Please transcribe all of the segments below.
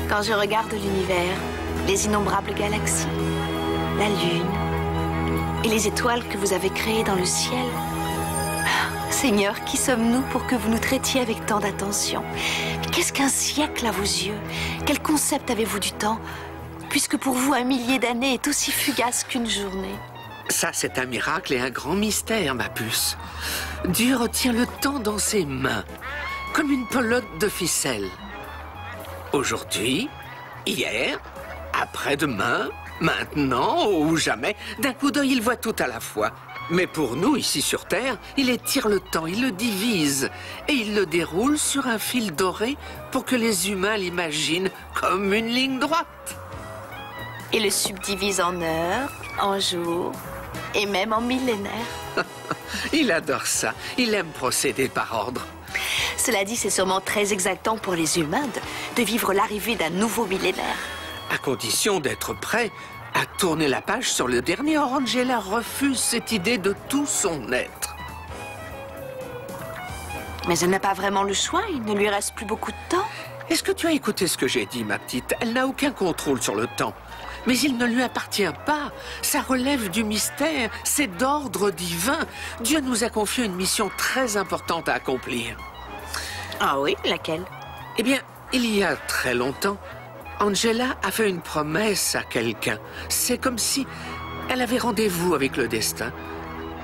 Quand je regarde l'univers, les innombrables galaxies, la Lune et les étoiles que vous avez créées dans le ciel, Seigneur, qui sommes-nous pour que vous nous traitiez avec tant d'attention? Qu'est-ce qu'un siècle à vos yeux? Quel concept avez-vous du temps? Puisque pour vous, 1 millier d'années est aussi fugace qu'une journée. Ça, c'est un miracle et un grand mystère, ma puce. Dieu retient le temps dans ses mains, comme une pelote de ficelle. Aujourd'hui, hier, après-demain, maintenant ou jamais, d'un coup d'œil, il voit tout à la fois. Mais pour nous, ici sur Terre, il étire le temps, il le divise et il le déroule sur un fil doré pour que les humains l'imaginent comme une ligne droite. Et le subdivise en heures, en jours et même en millénaires. Il adore ça, il aime procéder par ordre. Cela dit, c'est sûrement très exactant pour les humains de vivre l'arrivée d'un nouveau millénaire. À condition d'être prêt à tourner la page sur le dernier. Or, Angela refuse cette idée de tout son être. Mais elle n'a pas vraiment le choix, il ne lui reste plus beaucoup de temps. Est-ce que tu as écouté ce que j'ai dit, ma petite? Elle n'a aucun contrôle sur le temps. Mais il ne lui appartient pas. Ça relève du mystère, c'est d'ordre divin. Dieu nous a confié une mission très importante à accomplir. Ah oui, laquelle? Eh bien, il y a très longtemps, Angela a fait une promesse à quelqu'un. C'est comme si elle avait rendez-vous avec le destin.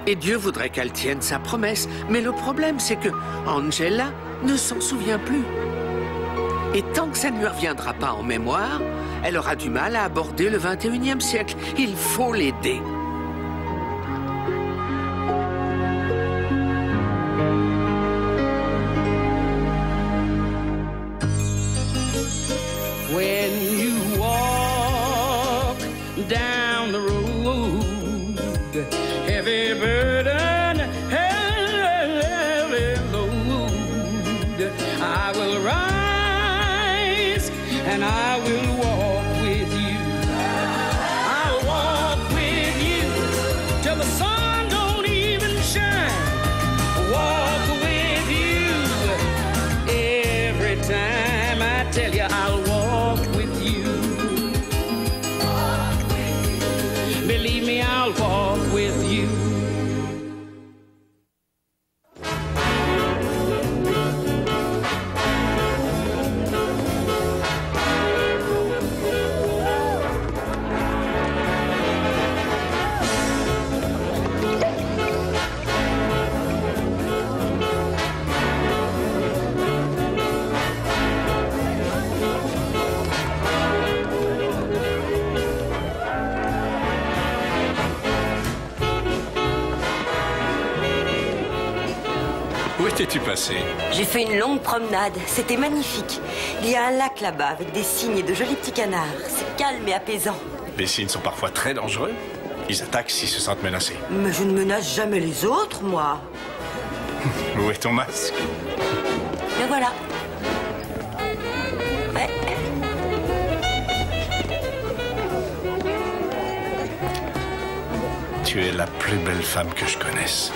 Et Dieu voudrait qu'elle tienne sa promesse. Mais le problème, c'est que Angela ne s'en souvient plus. Et tant que ça ne lui reviendra pas en mémoire, elle aura du mal à aborder le 21e siècle. Il faut l'aider. When you walk down the road, heavy burden, heavy load, I will rise and I will walk with you. I'll walk with you till the sun don't even shine. Walk with you every time. I tell you I'll walk with you. Believe me, I'll walk with you. Où étais-tu passé? J'ai fait une longue promenade, c'était magnifique. Il y a un lac là-bas avec des cygnes et de jolis petits canards. C'est calme et apaisant. Les cygnes sont parfois très dangereux. Ils attaquent s'ils se sentent menacés. Mais je ne menace jamais les autres, moi. Où est ton masque? Le voilà. Ouais. Tu es la plus belle femme que je connaisse.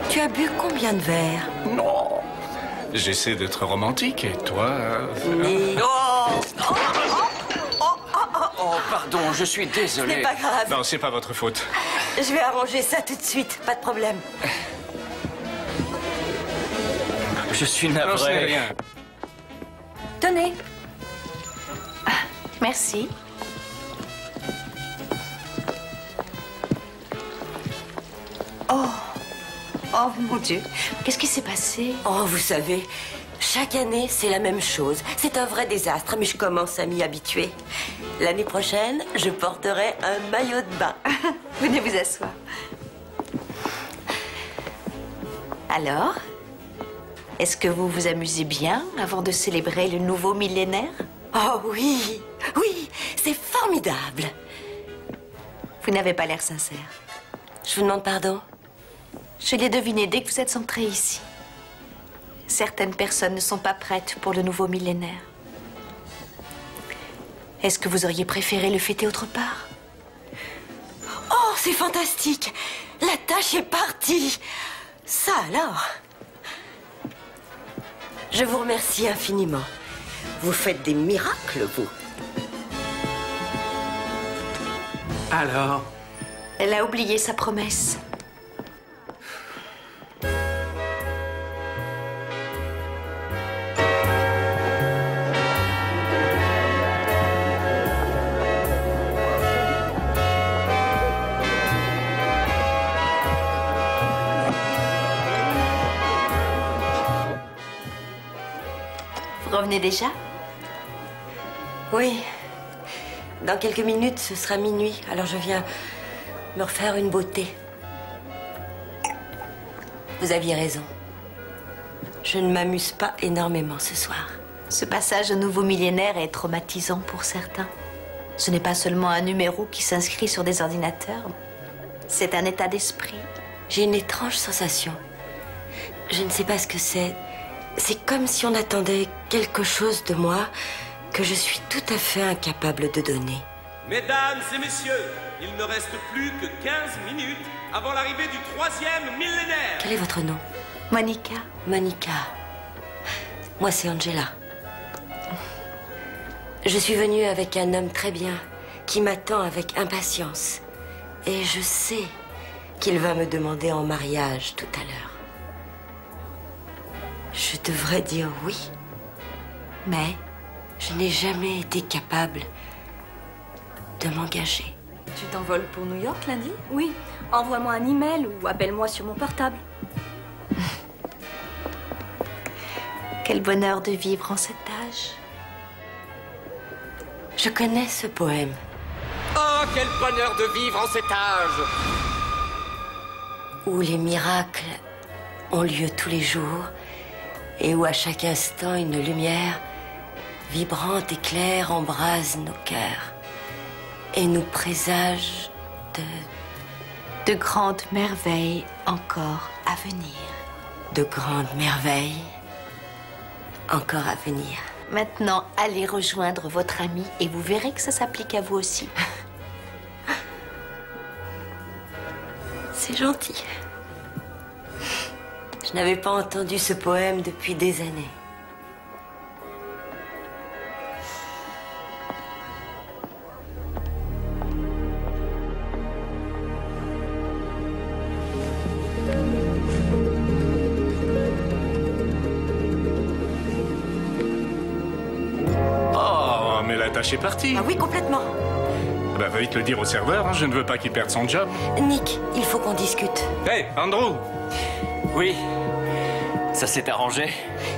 Tu as bu combien de verres? Non. J'essaie d'être romantique et toi... Mais... Oh, pardon, je suis désolé. C'est pas grave. Non, c'est pas votre faute. Je vais arranger ça tout de suite, pas de problème. Je suis Non, ce n'est navré. rien. Tenez. Ah, merci. Oh, mon Dieu. Qu'est-ce qui s'est passé? Oh, vous savez, chaque année, c'est la même chose. C'est un vrai désastre, mais je commence à m'y habituer. L'année prochaine, je porterai un maillot de bain. Venez vous asseoir. Alors, est-ce que vous vous amusez bien avant de célébrer le nouveau millénaire? Oh oui, oui, c'est formidable. Vous n'avez pas l'air sincère. Je vous demande pardon. Je l'ai deviné dès que vous êtes entré ici. Certaines personnes ne sont pas prêtes pour le nouveau millénaire. Est-ce que vous auriez préféré le fêter autre part? Oh, c'est fantastique. La tâche est partie. Ça alors. Je vous remercie infiniment. Vous faites des miracles, vous. Alors, Elle a oublié sa promesse. Vous revenez déjà? Oui. Dans quelques minutes, ce sera minuit. Alors je viens me refaire une beauté. Vous aviez raison. Je ne m'amuse pas énormément ce soir. Ce passage au nouveau millénaire est traumatisant pour certains. Ce n'est pas seulement un numéro qui s'inscrit sur des ordinateurs. C'est un état d'esprit. J'ai une étrange sensation. Je ne sais pas ce que c'est. C'est comme si on attendait quelque chose de moi que je suis tout à fait incapable de donner. Mesdames et messieurs, il ne reste plus que 15 minutes avant l'arrivée du 3e millénaire. Quel est votre nom? Monica. Monica. Moi, c'est Angela. Je suis venue avec un homme très bien qui m'attend avec impatience. Et je sais qu'il va me demander en mariage tout à l'heure. Je devrais dire oui, mais je n'ai jamais été capable de m'engager. Tu t'envoles pour New York lundi? Oui. Envoie-moi un email ou appelle-moi sur mon portable. Quel bonheur de vivre en cet âge. Je connais ce poème. Oh, quel bonheur de vivre en cet âge! Où les miracles ont lieu tous les jours et où à chaque instant une lumière vibrante et claire embrase nos cœurs et nous présage De grandes merveilles encore à venir. de grandes merveilles encore à venir. Maintenant, allez rejoindre votre ami et vous verrez que ça s'applique à vous aussi. C'est gentil. Je n'avais pas entendu ce poème depuis des années. Oh, mais la tâche est partie. Ah oui, complètement. Bah, va vite le dire au serveur, hein, je ne veux pas qu'il perde son job. Nick, il faut qu'on discute. Hey, Andrew! Oui. Ça s'est arrangé?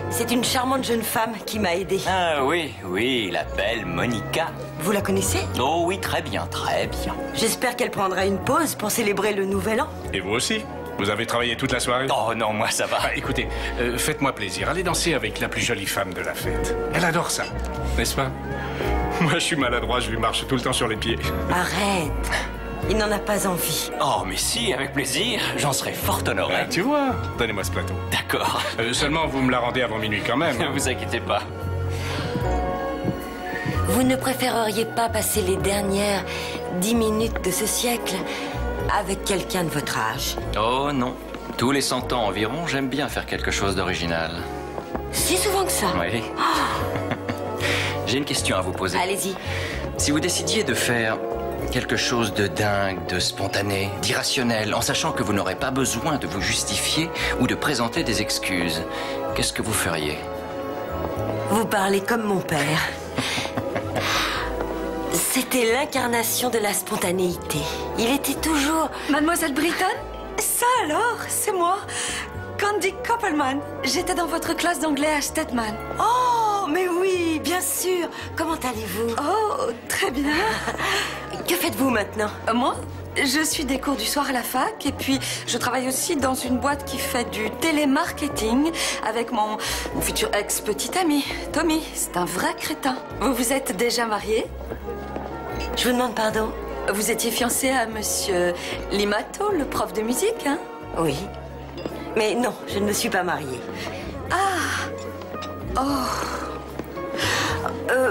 C'est une charmante jeune femme qui m'a aidé. Ah oui, oui, la belle Monica. Vous la connaissez? Oh oui, très bien, très bien. J'espère qu'elle prendra une pause pour célébrer le nouvel an. Et vous aussi? Vous avez travaillé toute la soirée? Oh non, moi ça va. Ah, écoutez, faites-moi plaisir, allez danser avec la plus jolie femme de la fête. Elle adore ça, n'est-ce pas? Moi, je suis maladroit, je lui marche tout le temps sur les pieds. Arrête. Il n'en a pas envie. Oh mais si, avec plaisir, j'en serais fort honoré. Ah, tu vois, donnez-moi ce plateau. D'accord. Seulement, vous me la rendez avant minuit quand même. Ne Hein. vous inquiétez pas. Vous ne préféreriez pas passer les dernières 10 minutes de ce siècle avec quelqu'un de votre âge? Oh non. Tous les 100 ans environ, j'aime bien faire quelque chose d'original. Si souvent que ça? Oui. J'ai une question à vous poser. Allez-y. Si vous décidiez de faire quelque chose de dingue, de spontané, d'irrationnel, en sachant que vous n'aurez pas besoin de vous justifier ou de présenter des excuses, qu'est-ce que vous feriez? Vous parlez comme mon père. C'était l'incarnation de la spontanéité. Il était toujours... Mademoiselle Britton? Ça alors, c'est moi. Candy Koppelman. J'étais dans votre classe d'anglais à Stedman. Oh, mais oui, bien sûr. Comment allez-vous? Oh, très bien. Que faites-vous maintenant? Moi, je suis des cours du soir à la fac et puis je travaille aussi dans une boîte qui fait du télémarketing avec mon futur ex-petit ami, Tommy. C'est un vrai crétin. Vous vous êtes déjà marié? Je vous demande pardon? Vous étiez fiancé à monsieur Limato, le prof de musique, hein? Oui. Mais non, je ne me suis pas mariée.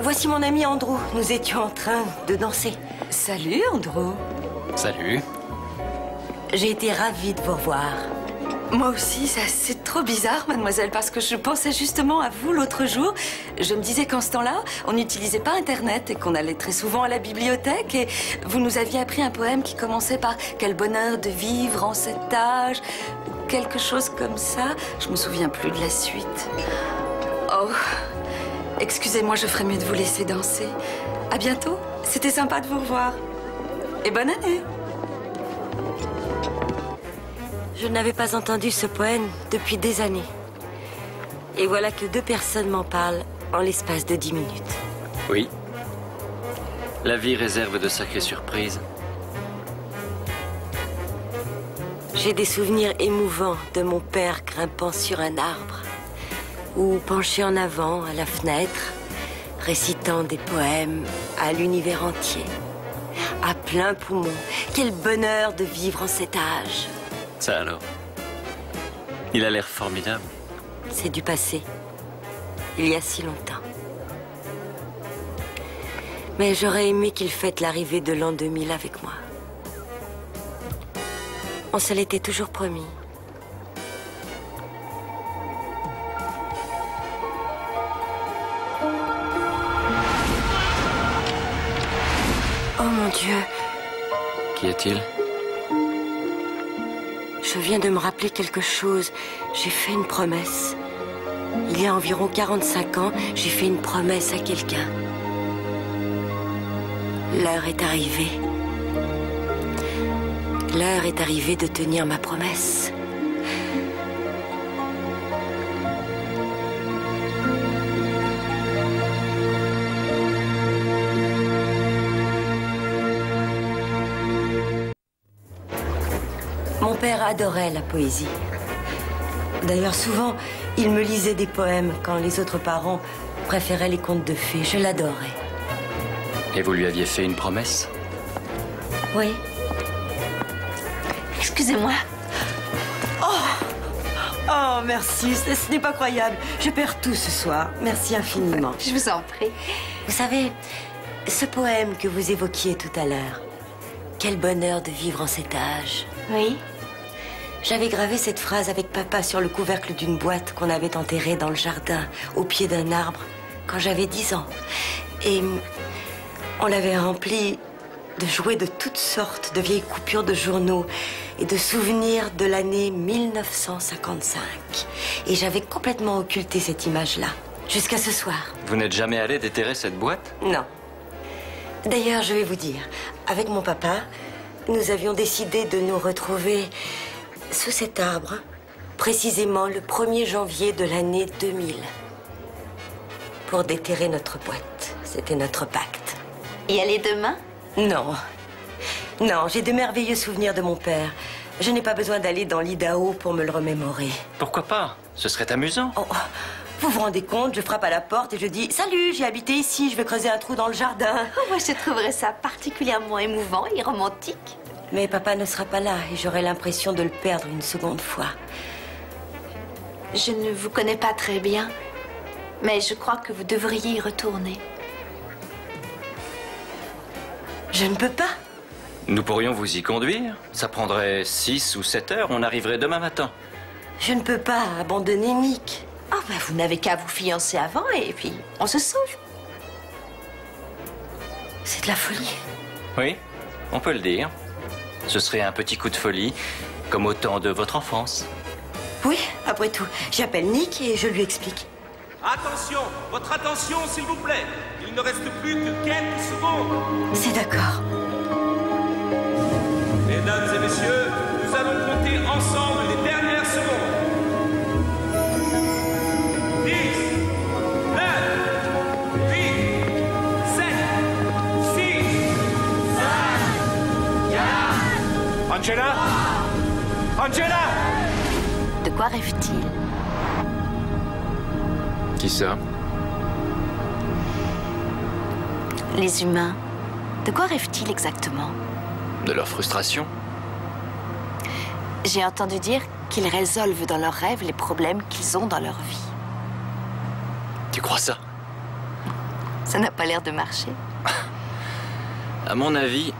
Voici mon ami Andrew. Nous étions en train de danser. Salut, Andrew. Salut. J'ai été ravie de vous revoir. Moi aussi, c'est trop bizarre, mademoiselle, parce que je pensais justement à vous l'autre jour. Je me disais qu'en ce temps-là, on n'utilisait pas Internet et qu'on allait très souvent à la bibliothèque. Et vous nous aviez appris un poème qui commençait par « Quel bonheur de vivre en cet âge » ou quelque chose comme ça. Je me souviens plus de la suite. Oh, excusez-moi, je ferais mieux de vous laisser danser. À bientôt, c'était sympa de vous revoir. Et bonne année. Je n'avais pas entendu ce poème depuis des années. Et voilà que 2 personnes m'en parlent en l'espace de 10 minutes. Oui. La vie réserve de sacrées surprises. J'ai des souvenirs émouvants de mon père grimpant sur un arbre ou penché en avant à la fenêtre, récitant des poèmes à l'univers entier, à plein poumon. Quel bonheur de vivre en cet âge! Ça alors? Il a l'air formidable. C'est du passé. Il y a si longtemps. Mais j'aurais aimé qu'il fête l'arrivée de l'an 2000 avec moi. On se l'était toujours promis. Oh mon Dieu! Qu'y a-t-il? Je viens de me rappeler quelque chose. J'ai fait une promesse. Il y a environ 45 ans, j'ai fait une promesse à quelqu'un. L'heure est arrivée. L'heure est arrivée de tenir ma promesse. Mon père adorait la poésie. D'ailleurs, souvent, il me lisait des poèmes quand les autres parents préféraient les contes de fées. Je l'adorais. Et vous lui aviez fait une promesse? Oui. Excusez-moi. Oh, merci. Ce n'est pas croyable. Je perds tout ce soir. Merci infiniment. Je vous en prie. Vous savez, ce poème que vous évoquiez tout à l'heure, quel bonheur de vivre en cet âge. Oui. J'avais gravé cette phrase avec papa sur le couvercle d'une boîte qu'on avait enterrée dans le jardin, au pied d'un arbre, quand j'avais 10 ans. Et on l'avait remplie de jouets de toutes sortes, de vieilles coupures de journaux et de souvenirs de l'année 1955. Et j'avais complètement occulté cette image-là, jusqu'à ce soir. Vous n'êtes jamais allé déterrer cette boîte? Non. D'ailleurs, je vais vous dire, avec mon papa, nous avions décidé de nous retrouver sous cet arbre, précisément le 1er janvier de l'année 2000, pour déterrer notre boîte. C'était notre pacte. Y aller demain? Non. Non, j'ai de merveilleux souvenirs de mon père. Je n'ai pas besoin d'aller dans l'Idaho pour me le remémorer. Pourquoi pas? Ce serait amusant. Oh, vous vous rendez compte, je frappe à la porte et je dis « Salut, j'ai habité ici, je vais creuser un trou dans le jardin. » Oh, moi, je trouverais ça particulièrement émouvant et romantique. Mais papa ne sera pas là et j'aurai l'impression de le perdre une seconde fois. Je ne vous connais pas très bien, mais je crois que vous devriez y retourner. Je ne peux pas. Nous pourrions vous y conduire. Ça prendrait 6 ou 7 heures, on arriverait demain matin. Je ne peux pas abandonner Nick. Oh, ben, vous n'avez qu'à vous fiancer avant et puis on se sauve. C'est de la folie. Oui, on peut le dire. Ce serait un petit coup de folie, comme au temps de votre enfance. Oui, après tout, j'appelle Nick et je lui explique. Attention, votre attention s'il vous plaît. Il ne reste plus que quelques secondes. C'est d'accord. Mesdames et messieurs, nous allons compter ensemble les dernières secondes. 10, 9, 8, 7, 6, 5, 4... Angela? Angela? De quoi rêve-t-il? Qui ça? Les humains. De quoi rêvent-ils exactement? De leur frustration? J'ai entendu dire qu'ils résolvent dans leurs rêves les problèmes qu'ils ont dans leur vie. Tu crois ça? Ça n'a pas l'air de marcher. À mon avis,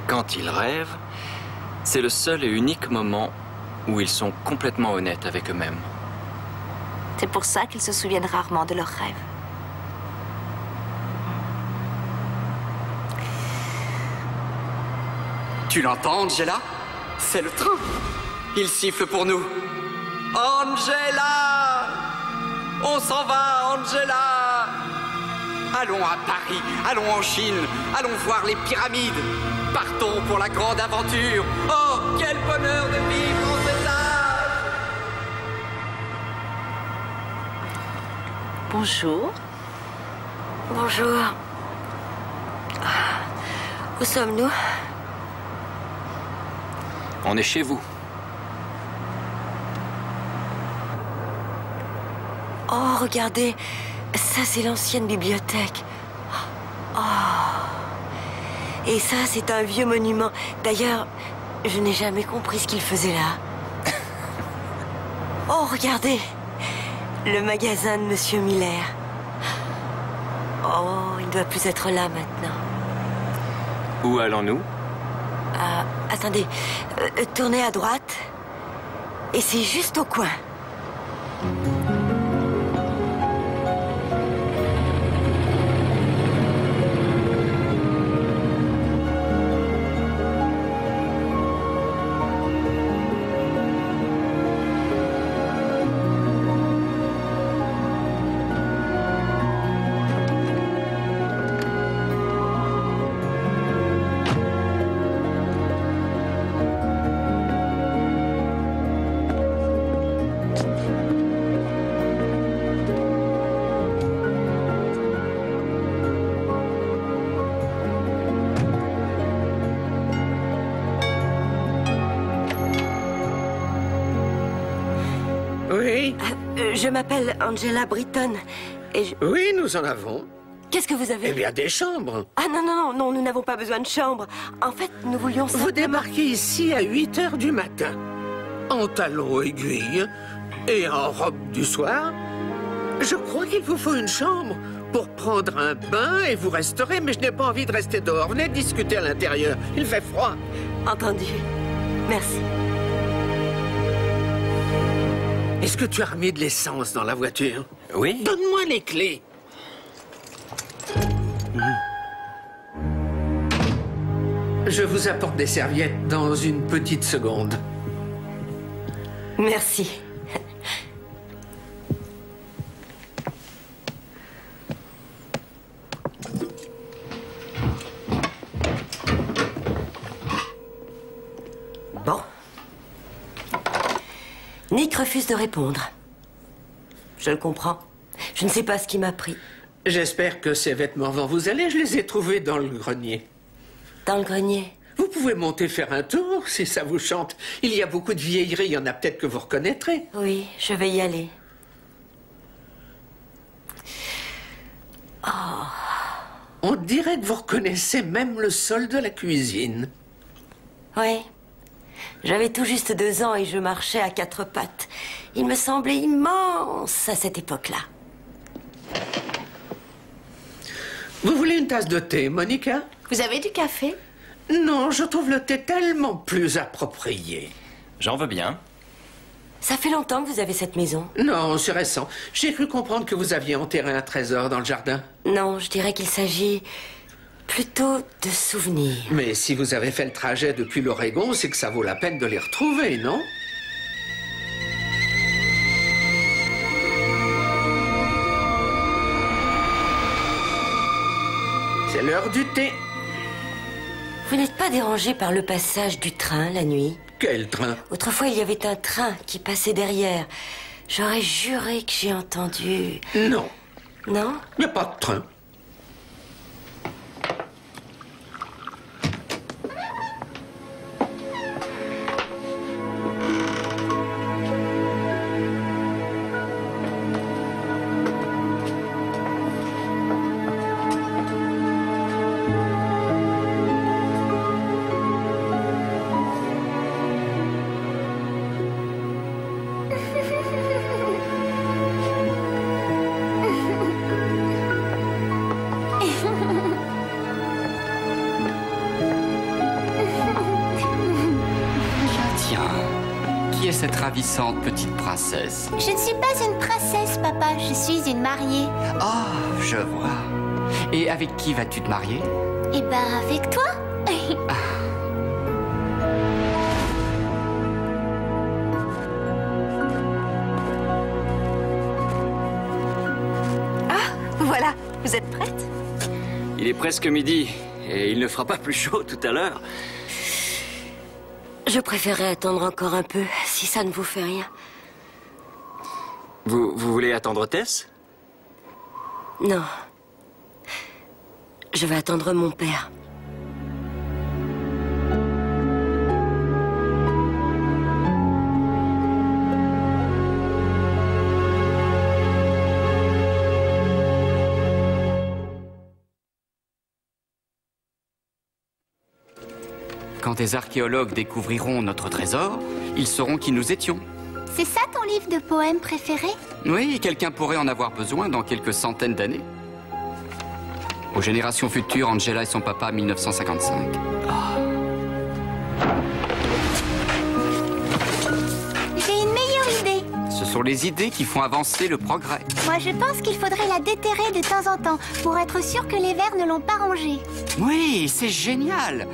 quand ils rêvent, c'est le seul et unique moment où ils sont complètement honnêtes avec eux-mêmes. C'est pour ça qu'ils se souviennent rarement de leurs rêves. Tu l'entends, Angela? C'est le train. Il siffle pour nous. Angela! On s'en va, Angela! Allons à Paris, allons en Chine, allons voir les pyramides. Partons pour la grande aventure. Oh, quel bonheur de vivre en cet âge! Bonjour. Bonjour. Où sommes-nous? On est chez vous. Oh, regardez. Ça, c'est l'ancienne bibliothèque. Oh. Et ça, c'est un vieux monument. D'ailleurs, je n'ai jamais compris ce qu'il faisait là. Oh, regardez. Le magasin de Monsieur Miller. Oh, il ne doit plus être là maintenant. Où allons-nous? Attendez, tournez à droite. Et c'est juste au coin. Oui? Je m'appelle Angela Britton et je... Oui, nous en avons. Qu'est-ce que vous avez? Eh bien, des chambres. Ah non, nous n'avons pas besoin de chambre. En fait, nous voulions Vous simplement... débarquez ici à 8 h du matin, en talons aiguilles et en robe du soir. Je crois qu'il vous faut une chambre pour prendre un bain et vous resterez, mais je n'ai pas envie de rester dehors. Venez discuter à l'intérieur, il fait froid. Entendu. Merci. Est-ce que tu as remis de l'essence dans la voiture? Oui. Donne-moi les clés. Je vous apporte des serviettes dans une petite seconde. Merci. Bon. Nick refuse de répondre. Je le comprends. Je ne sais pas ce qui m'a pris. J'espère que ces vêtements vont vous aller. Je les ai trouvés dans le grenier. Dans le grenier? Vous pouvez monter faire un tour, si ça vous chante. Il y a beaucoup de vieilleries, il y en a peut-être que vous reconnaîtrez. Oui, je vais y aller. Oh. On dirait que vous reconnaissez même le sol de la cuisine. Oui. J'avais tout juste 2 ans et je marchais à 4 pattes. Il me semblait immense à cette époque-là. Vous voulez une tasse de thé, Monica? Vous avez du café? Non, je trouve le thé tellement plus approprié. J'en veux bien. Ça fait longtemps que vous avez cette maison? Non, c'est récent. J'ai cru comprendre que vous aviez enterré un trésor dans le jardin. Non, je dirais qu'il s'agit plutôt de souvenirs. Mais si vous avez fait le trajet depuis l'Oregon, c'est que ça vaut la peine de les retrouver, non? C'est l'heure du thé. Vous n'êtes pas dérangé par le passage du train la nuit? Quel train? Autrefois, il y avait un train qui passait derrière. J'aurais juré que j'ai entendu... Non. Non? Il n'y a pas de train. cette ravissante petite princesse? Je ne suis pas une princesse, papa. Je suis une mariée. Oh, je vois. Et avec qui vas-tu te marier? Eh ben, avec toi. Voilà, vous êtes prête? Il est presque midi, et il ne fera pas plus chaud tout à l'heure. Je préférerais attendre encore un peu, si ça ne vous fait rien. Vous voulez attendre Tess? Non. Je vais attendre mon père. Quand des archéologues découvriront notre trésor, ils sauront qui nous étions. C'est ça ton livre de poèmes préféré? Oui, quelqu'un pourrait en avoir besoin dans quelques centaines d'années. Aux générations futures, Angela et son papa, 1955. J'ai une meilleure idée. Ce sont les idées qui font avancer le progrès. Moi, je pense qu'il faudrait la déterrer de temps en temps pour être sûr que les vers ne l'ont pas rongée. Oui, c'est génial.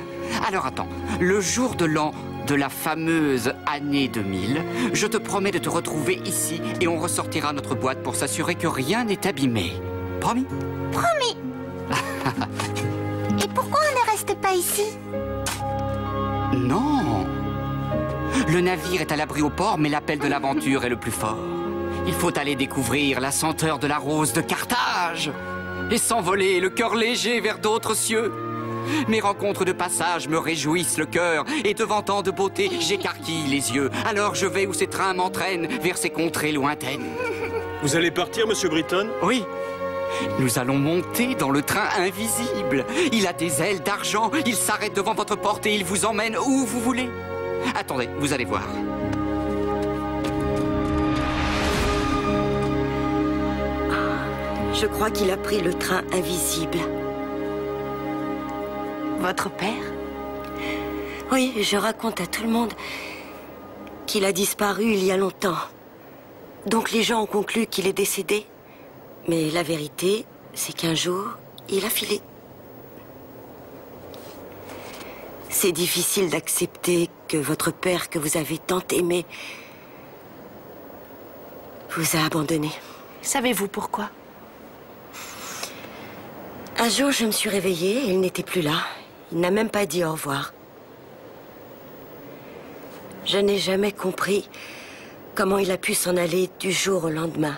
Alors attends, le jour de l'an de la fameuse année 2000, je te promets de te retrouver ici et on ressortira notre boîte pour s'assurer que rien n'est abîmé. Promis? Promis. Et pourquoi on ne reste pas ici? Non. Le navire est à l'abri au port, mais l'appel de l'aventure est le plus fort. Il faut aller découvrir la senteur de la rose de Carthage et s'envoler le cœur léger vers d'autres cieux. Mes rencontres de passage me réjouissent le cœur, et devant tant de beauté, j'écarquille les yeux. Alors je vais où ces trains m'entraînent, vers ces contrées lointaines. Vous allez partir, Monsieur Britton? Oui. Nous allons monter dans le train invisible. Il a des ailes d'argent, il s'arrête devant votre porte et il vous emmène où vous voulez. Attendez, vous allez voir. Je crois qu'il a pris le train invisible. Votre père? Oui, je raconte à tout le monde qu'il a disparu il y a longtemps. Donc les gens ont conclu qu'il est décédé. Mais la vérité, c'est qu'un jour, il a filé. C'est difficile d'accepter que votre père, que vous avez tant aimé, vous a abandonné. Savez-vous pourquoi? Un jour, je me suis réveillée et il n'était plus là. Il n'a même pas dit au revoir. Je n'ai jamais compris comment il a pu s'en aller du jour au lendemain.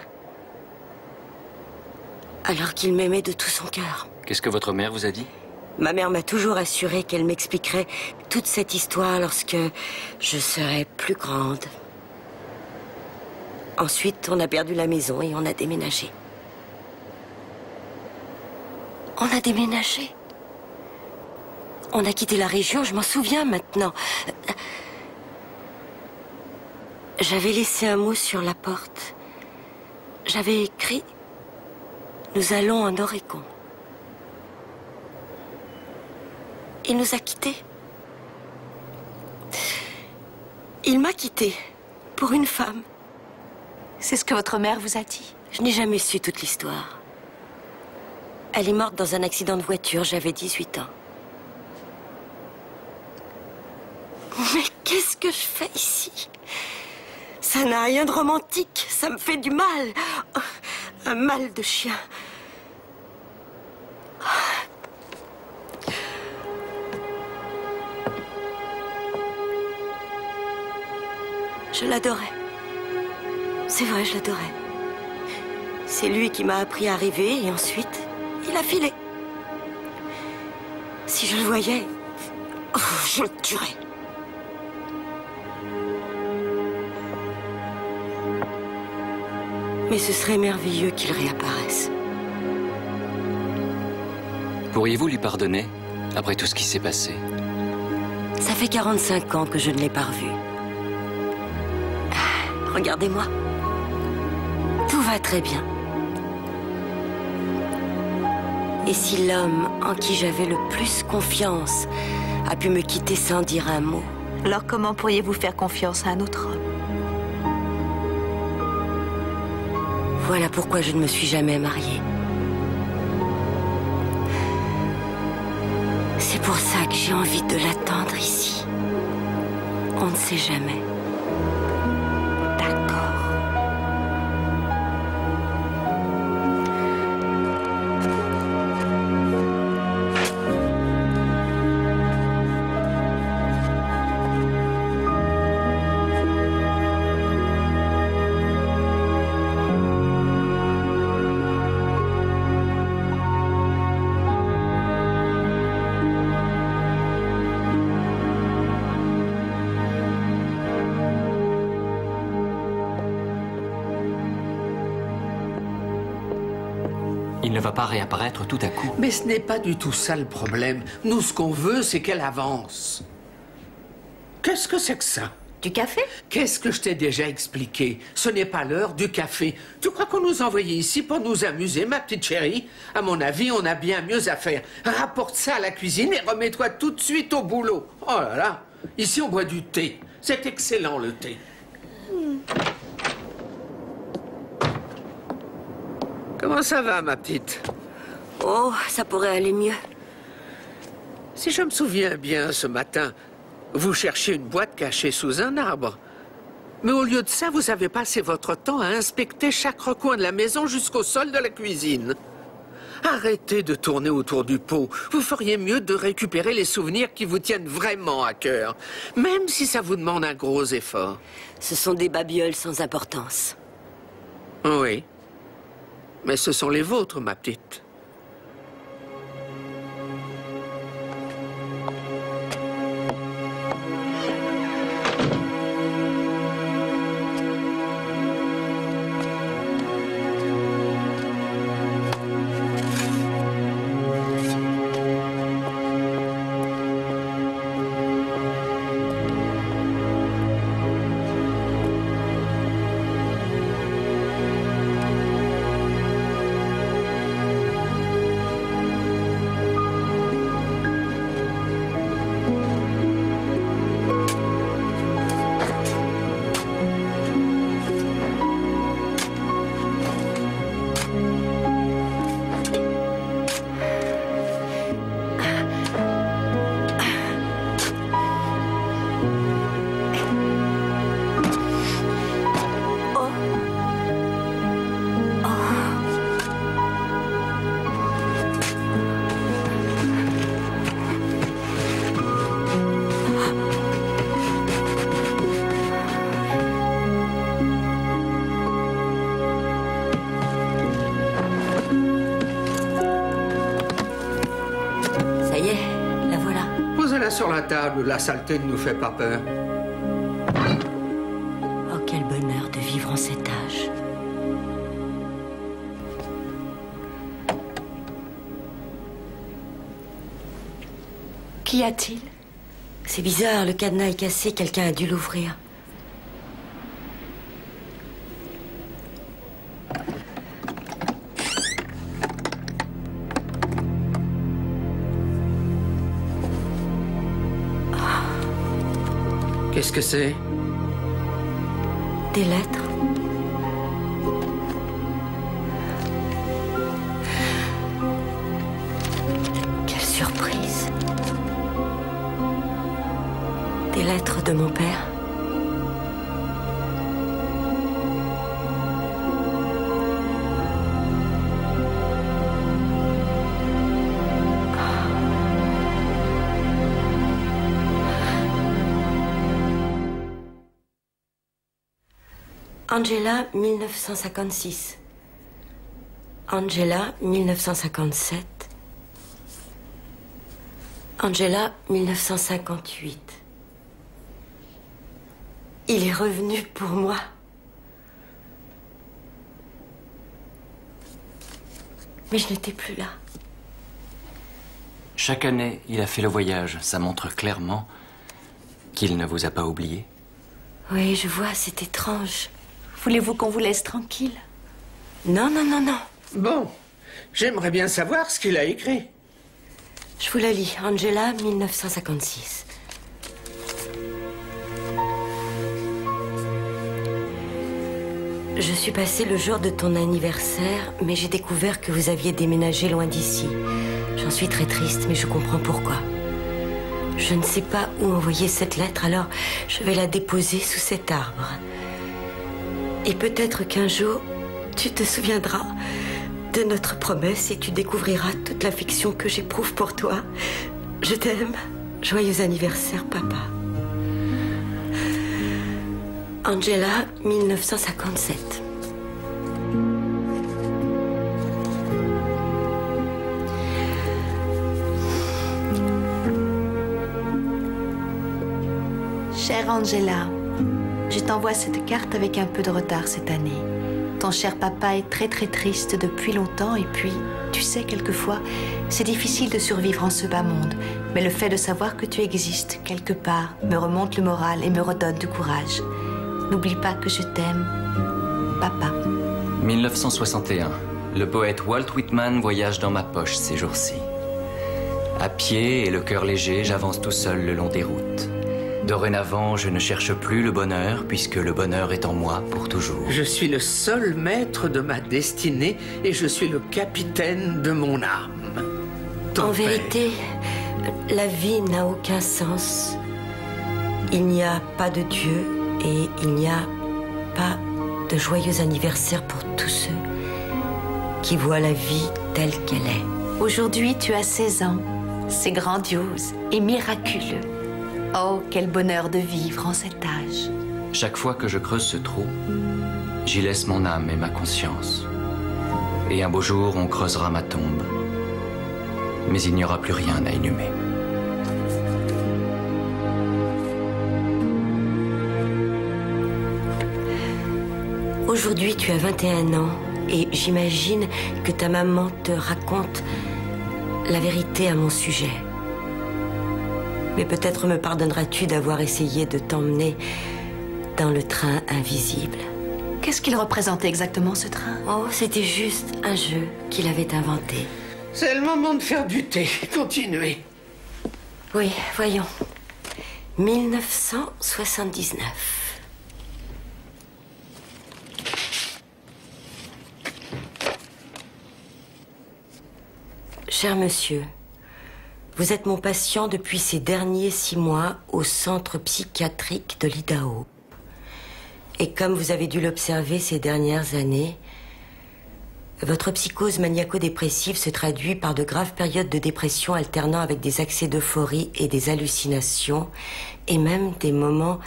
Alors qu'il m'aimait de tout son cœur. Qu'est-ce que votre mère vous a dit? Ma mère m'a toujours assuré qu'elle m'expliquerait toute cette histoire lorsque je serais plus grande. Ensuite, on a perdu la maison et on a déménagé. On a déménagé. On a quitté la région, je m'en souviens maintenant. J'avais laissé un mot sur la porte. J'avais écrit « Nous allons en Oregon ». Il nous a quittés. Il m'a quitté pour une femme. C'est ce que votre mère vous a dit? Je n'ai jamais su toute l'histoire. Elle est morte dans un accident de voiture, j'avais 18 ans. Mais qu'est-ce que je fais ici? Ça n'a rien de romantique, ça me fait du mal. Un mal de chien. Je l'adorais. C'est vrai, je l'adorais. C'est lui qui m'a appris à rêver et ensuite, il a filé. Si je le voyais, je le tuerais. Mais ce serait merveilleux qu'il réapparaisse. Pourriez-vous lui pardonner, après tout ce qui s'est passé? Ça fait 45 ans que je ne l'ai pas revu. Regardez-moi. Tout va très bien. Et si l'homme en qui j'avais le plus confiance a pu me quitter sans dire un mot? Alors comment pourriez-vous faire confiance à un autre homme? Voilà pourquoi je ne me suis jamais mariée. C'est pour ça que j'ai envie de l'attendre ici. On ne sait jamais. Il ne va pas réapparaître tout à coup. Mais ce n'est pas du tout ça le problème. Nous, ce qu'on veut, c'est qu'elle avance. Qu'est-ce que c'est que ça? Du café? Qu'est-ce que je t'ai déjà expliqué? Ce n'est pas l'heure du café. Tu crois qu'on nous a envoyés ici pour nous amuser, ma petite chérie? À mon avis, on a bien mieux à faire. Rapporte ça à la cuisine et remets-toi tout de suite au boulot. Oh là là, ici on boit du thé. C'est excellent le thé. Comment ça va, ma petite? Oh, ça pourrait aller mieux. Si je me souviens bien, ce matin, vous cherchiez une boîte cachée sous un arbre. Mais au lieu de ça, vous avez passé votre temps à inspecter chaque recoin de la maison jusqu'au sol de la cuisine. Arrêtez de tourner autour du pot. Vous feriez mieux de récupérer les souvenirs qui vous tiennent vraiment à cœur, même si ça vous demande un gros effort. Ce sont des babioles sans importance. Oui. Mais ce sont les vôtres, ma petite. Sur la table, la saleté ne nous fait pas peur. Oh, quel bonheur de vivre en cet âge. Qu'y a-t-il? C'est bizarre, le cadenas est cassé, quelqu'un a dû l'ouvrir. Qu'est-ce que c'est? Des lettres. Quelle surprise. Des lettres de mon père. Angela, 1956. Angela, 1957. Angela, 1958. Il est revenu pour moi. Mais je n'étais plus là. Chaque année, il a fait le voyage. Ça montre clairement qu'il ne vous a pas oublié. Oui, je vois, c'est étrange. Voulez-vous qu'on vous laisse tranquille? Non, non, non, non. Bon, j'aimerais bien savoir ce qu'il a écrit. Je vous la lis. Angela, 1956. Je suis passée le jour de ton anniversaire, mais j'ai découvert que vous aviez déménagé loin d'ici. J'en suis très triste, mais je comprends pourquoi. Je ne sais pas où envoyer cette lettre, alors je vais la déposer sous cet arbre. Et peut-être qu'un jour, tu te souviendras de notre promesse et tu découvriras toute l'affection que j'éprouve pour toi. Je t'aime. Joyeux anniversaire, papa. Angela, 1957. Chère Angela, je t'envoie cette carte avec un peu de retard cette année. Ton cher papa est très triste depuis longtemps et puis, tu sais, quelquefois, c'est difficile de survivre en ce bas monde. Mais le fait de savoir que tu existes quelque part me remonte le moral et me redonne du courage. N'oublie pas que je t'aime, papa. 1961. Le poète Walt Whitman voyage dans ma poche ces jours-ci. À pied et le cœur léger, j'avance tout seul le long des routes. Dorénavant, je ne cherche plus le bonheur, puisque le bonheur est en moi pour toujours. Je suis le seul maître de ma destinée et je suis le capitaine de mon âme. En vérité, la vie n'a aucun sens. Il n'y a pas de Dieu et il n'y a pas de joyeux anniversaire pour tous ceux qui voient la vie telle qu'elle est. Aujourd'hui, tu as 16 ans. C'est grandiose et miraculeux. Oh, quel bonheur de vivre en cet âge. Chaque fois que je creuse ce trou, j'y laisse mon âme et ma conscience. Et un beau jour, on creusera ma tombe. Mais il n'y aura plus rien à inhumer. Aujourd'hui, tu as 21 ans et j'imagine que ta maman te raconte la vérité à mon sujet. Mais peut-être me pardonneras-tu d'avoir essayé de t'emmener dans le train invisible. Qu'est-ce qu'il représentait exactement, ce train? Oh, c'était juste un jeu qu'il avait inventé. C'est le moment de faire du thé. Continuez. Oui, voyons. 1979. Cher monsieur, vous êtes mon patient depuis ces derniers 6 mois au centre psychiatrique de l'Idaho. Et comme vous avez dû l'observer ces dernières années, votre psychose maniaco-dépressive se traduit par de graves périodes de dépression alternant avec des accès d'euphorie et des hallucinations, et même des moments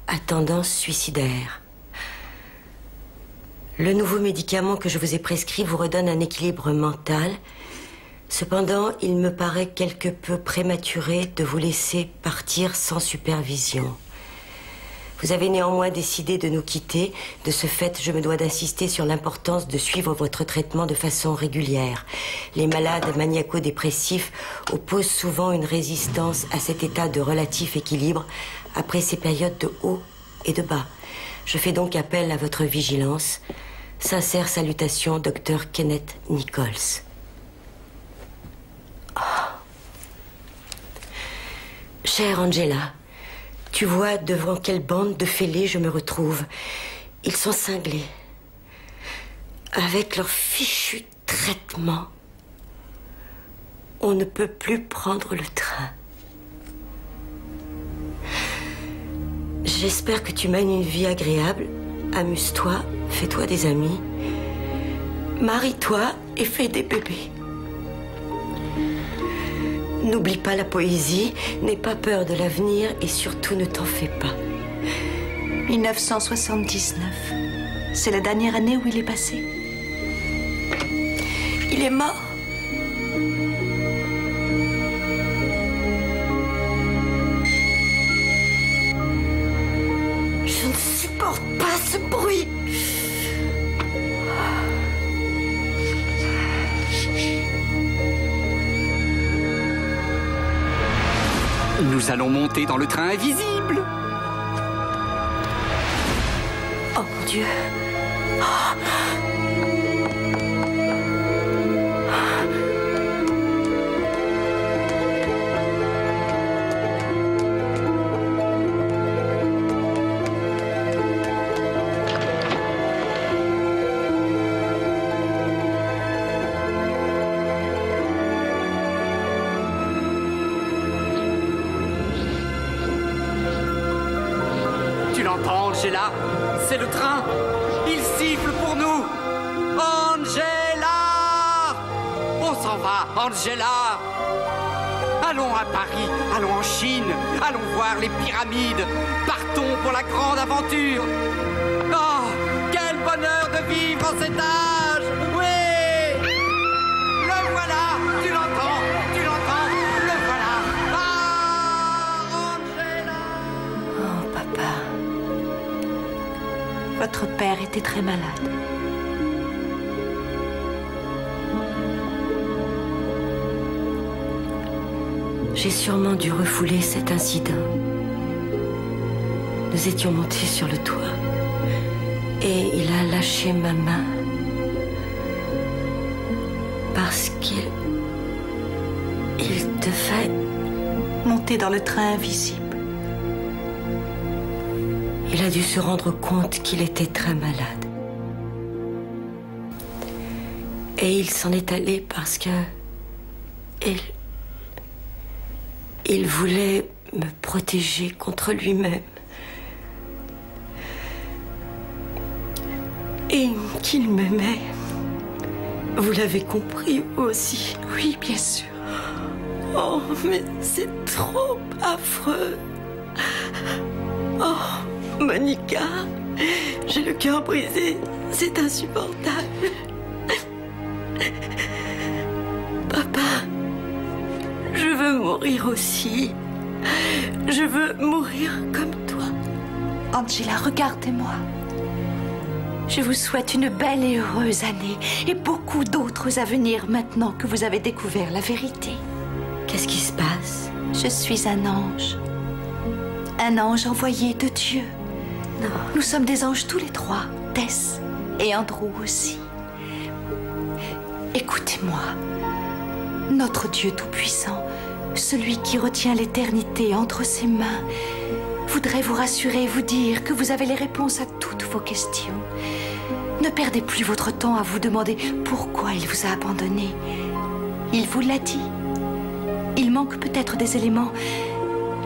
à tendance suicidaire. Le nouveau médicament que je vous ai prescrit vous redonne un équilibre mental. Cependant, il me paraît quelque peu prématuré de vous laisser partir sans supervision. Vous avez néanmoins décidé de nous quitter. De ce fait, je me dois d'insister sur l'importance de suivre votre traitement de façon régulière. Les malades maniaco-dépressifs opposent souvent une résistance à cet état de relatif équilibre après ces périodes de haut et de bas. Je fais donc appel à votre vigilance. Sincères salutations, Dr Kenneth Nichols. Chère Angela, tu vois devant quelle bande de fêlés je me retrouve. Ils sont cinglés. Avec leur fichu traitement, on ne peut plus prendre le train. J'espère que tu mènes une vie agréable. Amuse-toi, fais-toi des amis. Marie-toi et fais des bébés. N'oublie pas la poésie, n'aie pas peur de l'avenir et surtout ne t'en fais pas. 1979. C'est la dernière année où il est passé. Il est mort. Je ne supporte pas ce bruit. Nous allons monter dans le train invisible. Oh mon Dieu. l'entends, Angela? C'est le train. Il siffle pour nous. Angela! On s'en va, Angela! Allons à Paris, allons en Chine, allons voir les pyramides. Partons pour la grande aventure. Oh, quel bonheur de vivre en cet âge! Oui! Le voilà! Tu l'entends? Tu l'entends? Le voilà! Ah, Angela! Oh, papa. Votre père était très malade. J'ai sûrement dû refouler cet incident. Nous étions montés sur le toit et il a lâché ma main parce qu'il devait monter dans le train invisible. Il a dû se rendre compte qu'il était très malade. Et il s'en est allé parce que il voulait me protéger contre lui-même. Et qu'il m'aimait. Vous l'avez compris, vous aussi? Oui, bien sûr. Oh, mais c'est trop affreux. Oh, Monica, j'ai le cœur brisé. C'est insupportable. Papa, je veux mourir aussi. Je veux mourir comme toi. Angela, regardez-moi. Je vous souhaite une belle et heureuse année et beaucoup d'autres à venir maintenant que vous avez découvert la vérité. Qu'est-ce qui se passe? Je suis un ange. Un ange envoyé de Dieu. Non. Nous sommes des anges tous les trois, Tess et Andrew aussi. Écoutez-moi. Notre Dieu Tout-Puissant, celui qui retient l'éternité entre ses mains, voudrait vous rassurer et vous dire que vous avez les réponses à toutes vos questions. Ne perdez plus votre temps à vous demander pourquoi il vous a abandonné. Il vous l'a dit. Il manque peut-être des éléments,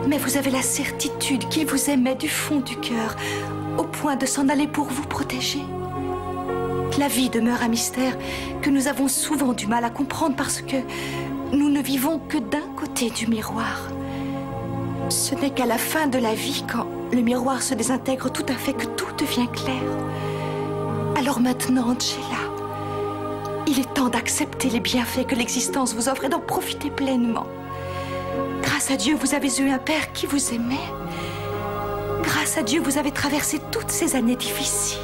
mais vous avez la certitude qu'il vous aimait du fond du cœur, au point de s'en aller pour vous protéger. La vie demeure un mystère que nous avons souvent du mal à comprendre parce que nous ne vivons que d'un côté du miroir. Ce n'est qu'à la fin de la vie, quand le miroir se désintègre tout à fait, que tout devient clair. Alors maintenant, Angela, il est temps d'accepter les bienfaits que l'existence vous offre et d'en profiter pleinement. Grâce à Dieu, vous avez eu un père qui vous aimait. Grâce à Dieu, vous avez traversé toutes ces années difficiles.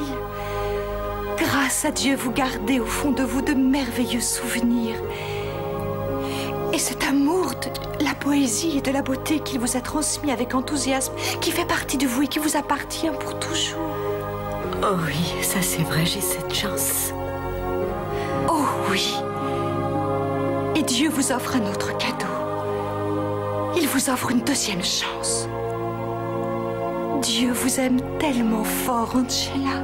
Grâce à Dieu, vous gardez au fond de vous de merveilleux souvenirs. Et cet amour de la poésie et de la beauté qu'il vous a transmis avec enthousiasme, qui fait partie de vous et qui vous appartient pour toujours. Oh oui, ça c'est vrai, j'ai cette chance. Oh oui. Et Dieu vous offre un autre cadeau. Il vous offre une deuxième chance. Dieu vous aime tellement fort, Angela.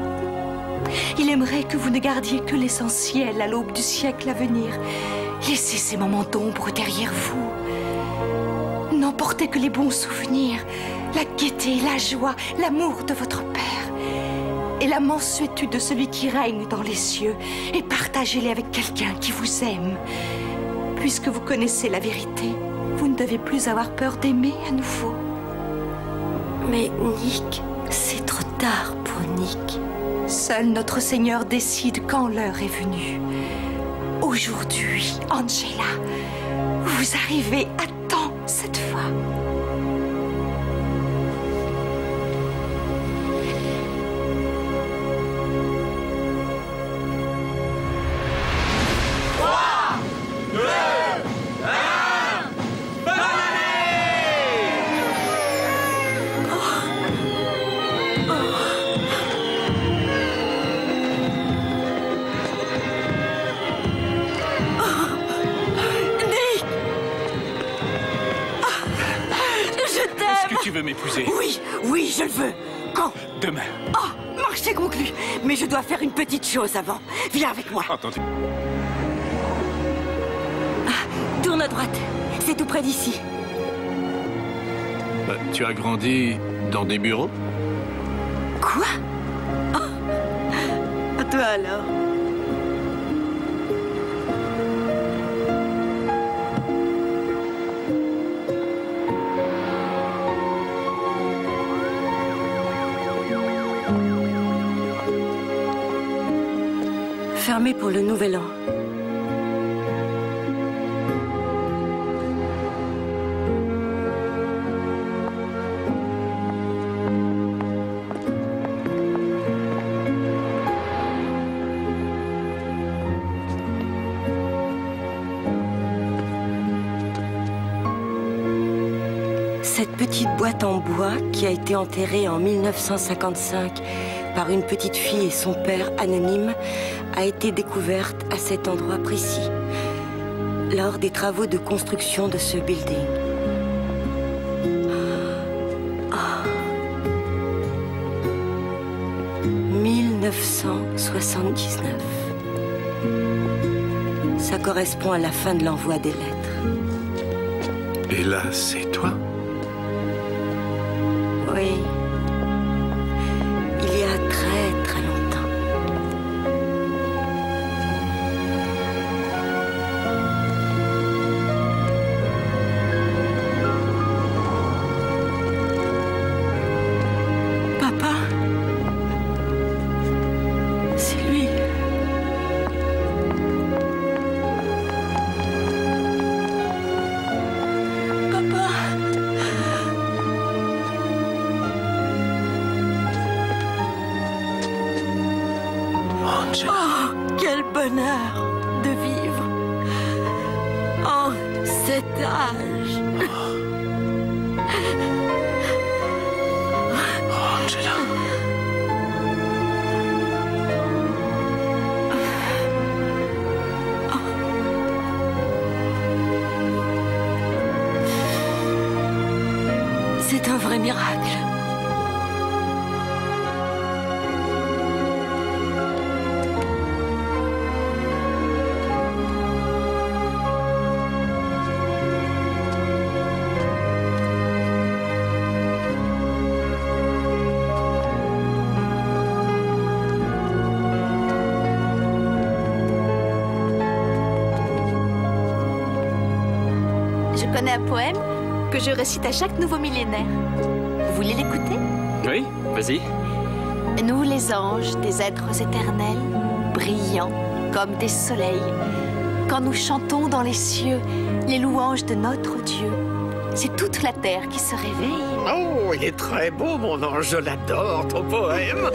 Il aimerait que vous ne gardiez que l'essentiel à l'aube du siècle à venir. Laissez ces moments d'ombre derrière vous. N'emportez que les bons souvenirs, la gaieté, la joie, l'amour de votre père et la mansuétude de celui qui règne dans les cieux, et partagez-les avec quelqu'un qui vous aime. Puisque vous connaissez la vérité, vous ne devez plus avoir peur d'aimer à nouveau. Mais Nick, c'est trop tard pour Nick. Seul notre Seigneur décide quand l'heure est venue. Aujourd'hui, Angela, vous arrivez à temps cette fois. Tu veux m'épouser? Oui, oui, je le veux. Quand? Demain. Oh, marché conclu. Mais je dois faire une petite chose avant. Viens avec moi. Entendu. Tourne à droite. C'est tout près d'ici. Tu as grandi dans des bureaux? Quoi? Oh. À toi alors. Fermé pour le nouvel an. Cette petite boîte en bois qui a été enterrée en 1955 par une petite fille et son père anonyme a été découverte à cet endroit précis lors des travaux de construction de ce building. Oh. 1979. Ça correspond à la fin de l'envoi des lettres. Et là, c'est toi? Oui. Il y a très très longtemps. Papa? C'est lui. Papa? Oh, quel bonheur de vivre en cet âge. Angela. C'est un vrai miracle. Je connais un poème que je récite à chaque nouveau millénaire. Vous voulez l'écouter? Oui, vas-y. Nous, les anges, des êtres éternels, brillants comme des soleils, quand nous chantons dans les cieux les louanges de notre Dieu, c'est toute la terre qui se réveille. Oh, il est très beau, mon ange, je l'adore, ton poème.